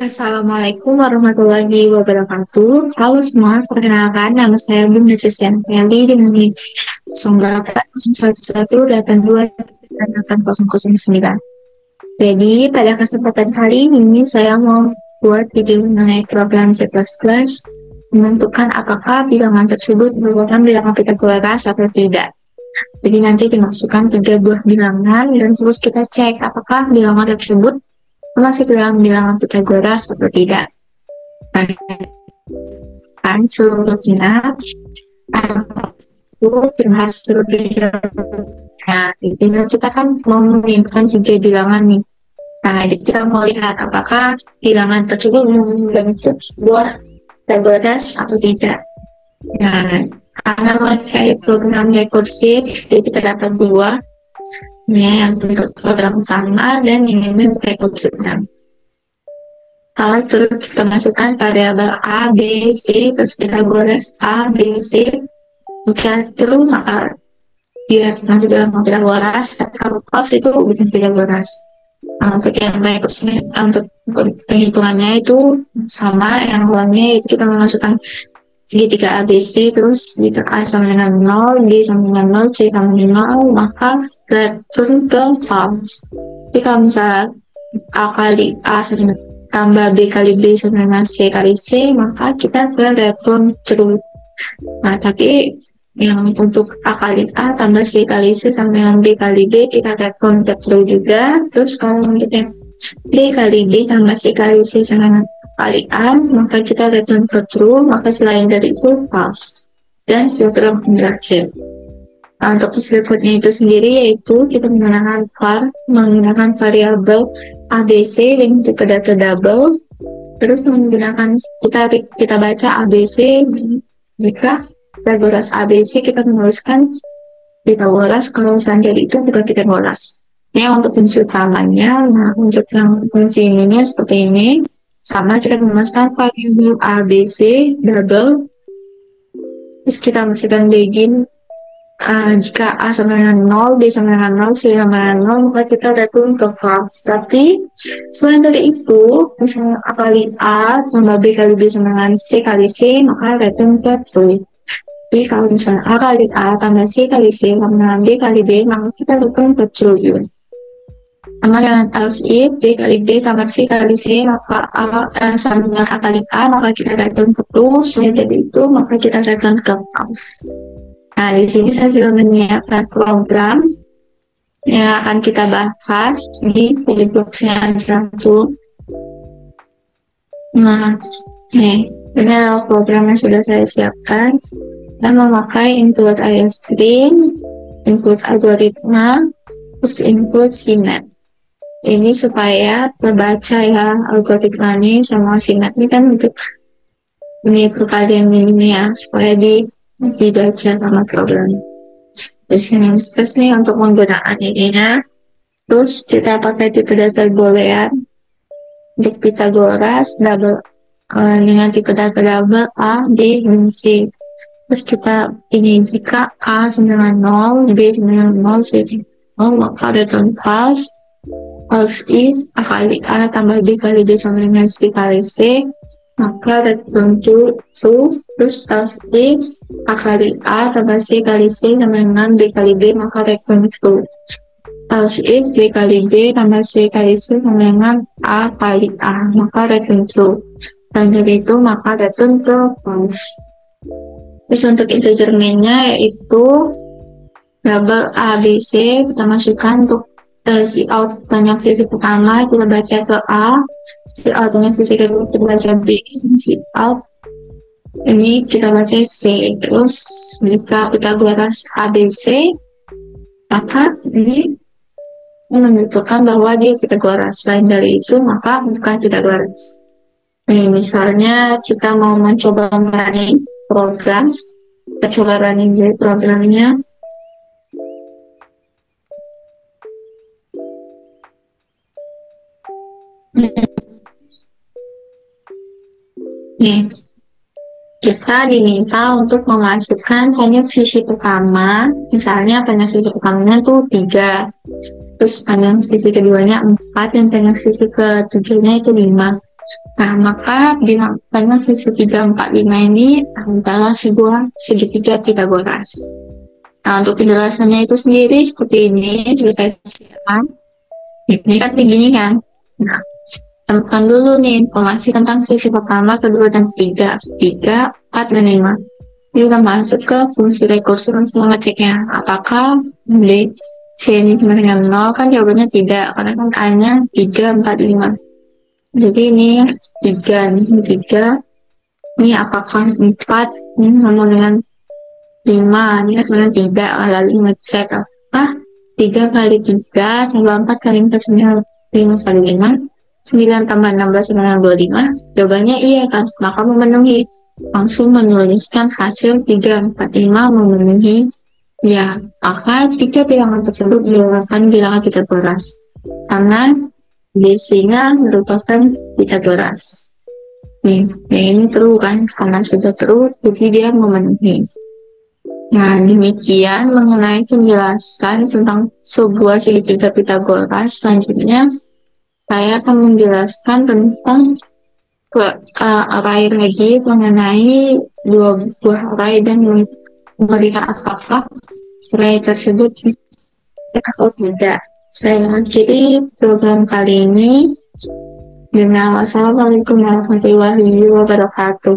Assalamualaikum warahmatullahi wabarakatuh. Halo semua, perkenalkan nama saya Bunda Cesian Kelly dengan NIM 0801182809. Jadi pada kesempatan kali ini saya mau buat video mengenai program C++ menentukan apakah bilangan tersebut merupakan bilangan Pitagoras atau tidak. Jadi nanti dimasukkan 3 buah bilangan dan terus kita cek apakah bilangan tersebut masuk dalam bilangan Pitagoras atau tidak. Nah, kan seluruhnya itu berhasil bilangan. Nah, ini kita kan mau menyimpulkan 3 bilangan nih. Nah, jadi kita mau lihat apakah bilangan tersebut membentuk sebuah Pitagoras atau tidak. Nah, karena memakai program rekursif, jadi kita dapat 2. Yang bentuk program utama dan yang bentuk rekursif. Kalau terus kita masukkan variabel A, B, C, terus kita gores A, B, C, jika true maka dia masuk dalam Pitagoras, kalau false itu bukan Pitagoras. Untuk yang rekursif, untuk penghitungannya itu sama, yang awalnya itu kita memasukkan segitiga ABC, terus jika A sama dengan 0, B sama dengan 0, C sama dengan 0, maka return ke false. Jadi kalau misalnya A kali A sama tambah B kali B sama dengan C kali C, maka kita return true. Nah, tapi yang untuk A kali A tambah C kali C sama dengan B kali B, kita return true juga. Terus kalau untuk yang B kali B tambah C kali C sama dengan kali A, maka kita return ke true, maka selain dari itu false. Dan program berakhir. Nah, untuk berikutnya itu sendiri yaitu kita menggunakan variabel ABC dengan tipe data double, terus menggunakan kita baca ABC. Jika Pitagoras ABC kita menuliskan Pitagoras, kalau misalnya itu bukan Pitagoras. Ini untuk fungsi utamanya. Nah, untuk yang fungsi ininya seperti ini. Sama kita memasukkan variabel ABC double, terus kita masukkan begin. Jika A sama dengan 0, B sama dengan 0, C sama dengan 0, maka kita return ke false. Tapi selain dari itu, misalnya A kali A tambah B kali B sama dengan C kali C, maka return ke true. Jadi kalau misalnya A kali A tambah C kali C sama dengan B kali B, maka kita return ke true. Sama dengan else if B kali B tambah C kali C, maka A sama dengan A kali A, maka kita return ke true. Selain dari itu, maka kita return ke false. Nah, di sini saya sudah menyiapkan program yang akan kita bahas di blocknya satu. Nah, ini adalah program yang sudah saya siapkan. Kita memakai input iostream, input algoritma, terus input CMAP. Ini supaya terbaca ya algoritmanya sama CMAP ini kan untuk ini perkalian ini ya, supaya dibaca sama program. Di sini nih untuk penggunaan ininya. Terus kita pakai tipe data boolean untuk Pitagoras double dengan tipe data double A, B, dan C. Terus kita ini jika A sama dengan 0, B sama dengan 0, C 0, maka return false. Else if A kali A tambah B kali B sama dengan C kali C, maka return true. Terus else if A kali A tambah C kali C sama dengan B kali B, maka return true. Else if B kali B tambah C kali C sama dengan A kali A, maka return true. Dan dari itu maka return true false. Terus untuk integer main-nya yaitu double A, B, C, kita masukkan untuk si out banyak sisi pertama kita baca ke A, si out dengan sisi kedua kita baca B, si out ini kita baca C. Terus jika kita Pitagoras ABC, maka ini menunjukkan bahwa dia Pitagoras. Selain dari itu maka bukan Pitagoras. Nih, misalnya kita mau mencoba running program, kita coba running programnya. Nih, kita diminta untuk memasukkan hanya sisi pertama, misalnya panjang sisi pertamanya tuh 3, terus panjang sisi keduanya 4, dan panjang sisi ketiganya itu 5. Nah, maka dilakukannya sisi 3, 4, 5 ini adalah sebuah segitiga Pitagoras. Nah, untuk penjelasannya itu sendiri seperti ini, juga saya siapkan. Ini kan begini kan. Nah, temukan dulu nih informasi tentang sisi pertama, kedua, dan ketiga. 3, 4, dan 5. Ini udah masuk ke fungsi rekursi untuk mengeceknya. Apakah D, C ini sama dengan 0? Kan jawabannya tidak, karena kan A-nya 3, 4, 5. Jadi ini 3, ini 3. Ini apakah 4 ini sama dengan 5? Ini sebenarnya tidak. Lalu ngecek apakah 3 kali 3 tambah 4 kali 4 sama 5 kali 5. 9 tambah 16 sama dengan 25. Jawabannya iya kan, maka memenuhi. Langsung menuliskan hasil 3, 4, 5 memenuhi ya. Maka 3 bilangan tersebut merupakan bilangan Pitagoras karena base-nya merupakan Pitagoras. Nih, ini true kan, karena sudah true jadi dia memenuhi. Nah, demikian mengenai penjelasan tentang sebuah segitiga Pitagoras. Selanjutnya saya akan menjelaskan tentang array lagi mengenai dua buah array dan melihat apakah array tersebut atau tidak. Saya akhiri program kali ini dengan wassalamualaikum warahmatullahi wabarakatuh.